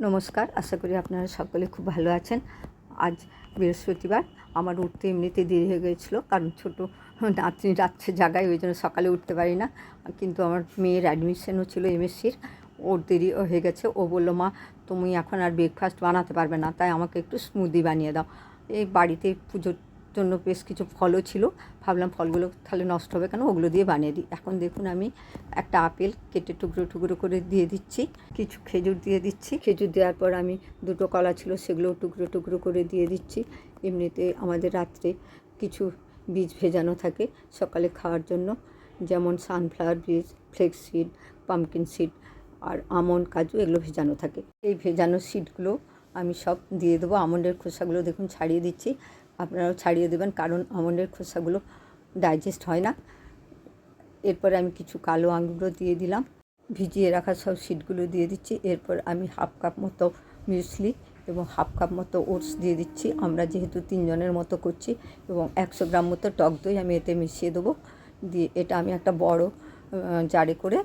নমস্কার, আশা করি আপনারা সকলে খুব ভালো আছেন। আজ বৃহস্পতিবার, আমার উঠতে এমনিতে দেরি হয়ে গিয়েছিলো, কারণ ছোটো নাতনি রাত্রে জাগায়, ওই জন্য সকালে উঠতে পারি না। কিন্তু আমার মেয়ের অ্যাডমিশনও ছিল এমএসসির, ওর দেরি হয়ে গেছে। ও বললো, মা তুমি এখন আর ব্রেকফাস্ট বানাতে পারবে না, তাই আমাকে একটু স্মুদি বানিয়ে দাও। এই বাড়িতে পুজোর জন্য বেশ কিছু ফলও ছিল, ভাবলাম ফলগুলো তাহলে নষ্ট হবে কেন, ওগুলো দিয়ে বানিয়ে দিই। এখন দেখুন আমি একটা আপেল কেটে টুকরো টুকরো করে দিয়ে দিচ্ছি, কিছু খেজুর দিয়ে দিচ্ছি। খেজুর দেওয়ার পর আমি দুটো কলা ছিল, সেগুলো টুকরো টুকরো করে দিয়ে দিচ্ছি। এমনিতে আমাদের রাত্রে কিছু বীজ ভেজানো থাকে সকালে খাওয়ার জন্য, যেমন সানফ্লাওয়ার বীজ, ফ্লেক্স সিড, পামকিন সিড আর আমন্ড, কাজু, এগুলো ভেজানো থাকে। এই ভেজানো সিডগুলো আমি সব দিয়ে দেবো। আমন্ডের খোসাগুলো দেখুন ছাড়িয়ে দিচ্ছি, আপনারাও ছাড়িয়ে দেবেন, কারণ আমন্ডের খোসাগুলো ডাইজেস্ট হয় না। এরপর আমি কিছু কালো আঙুরও দিয়ে দিলাম, ভিজিয়ে রাখা সব সিডগুলো দিয়ে দিচ্ছি। এরপর আমি হাফ কাপ মতো মিউসলি এবং হাফ কাপ মতো ওটস দিয়ে দিচ্ছি, আমরা যেহেতু 3 জনের মতো করছি। এবং 100 গ্রাম মতো টক দই আমি এতে মিশিয়ে দেবো। দিয়ে এটা আমি একটা বড় জারে করে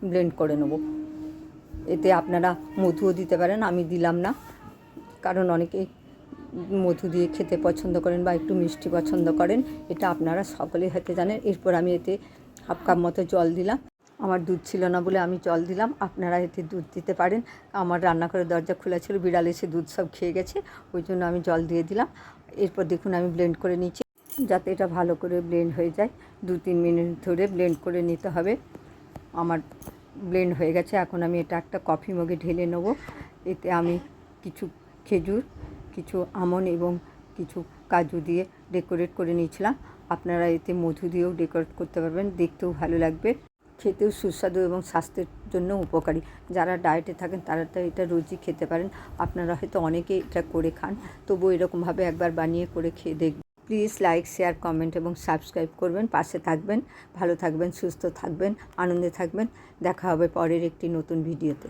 ব্লেন্ড করে নেব। এতে আপনারা মধুও দিতে পারেন, আমি দিলাম না, কারণ অনেকেই মধু দিয়ে খেতে পছন্দ করেন বা একটু মিষ্টি পছন্দ করেন, এটা আপনারা সকলেই হয়তো জানেন। এরপর আমি এতে হাফ কাপ মতো জল দিলাম, আমার দুধ ছিল না বলে আমি জল দিলাম, আপনারা এতে দুধ দিতে পারেন। আমার রান্নাঘরের দরজা খোলা ছিল, বিড়াল এসে দুধ সব খেয়ে গেছে, ওই জন্য আমি জল দিয়ে দিলাম। এরপর দেখুন আমি ব্লেন্ড করে নিচ্ছি, যাতে এটা ভালো করে ব্লেন্ড হয়ে যায়। 2-3 মিনিট ধরে ব্লেন্ড করে নিতে হবে। আমার ব্লেন্ড হয়ে গেছে, এখন আমি এটা একটা কফি মগে ঢেলে নেব। এতে আমি কিছু খেজুর, কিছু আমন্ড এবং কিছু কাজু দিয়ে ডেকোরেট করে নিয়েছিলাম। আপনারা এতে মধু দিয়েও ডেকোরেট করতে পারবেন, দেখতেও ভালো লাগবে, খেতেও সুস্বাদু এবং স্বাস্থ্যের জন্য উপকারী। যারা ডায়েটে থাকেন তারা তো এটা রোজই খেতে পারেন। আপনারা হয়তো অনেকেই এটা করে খান, তবু এরকমভাবে একবার বানিয়ে করে খেয়ে দেখবেন। প্লিজ লাইক, শেয়ার, কমেন্ট এবং সাবস্ক্রাইব করবেন, পাশে থাকবেন। ভালো থাকবেন, সুস্থ থাকবেন, আনন্দে থাকবেন। দেখা হবে পরের একটি নতুন ভিডিওতে।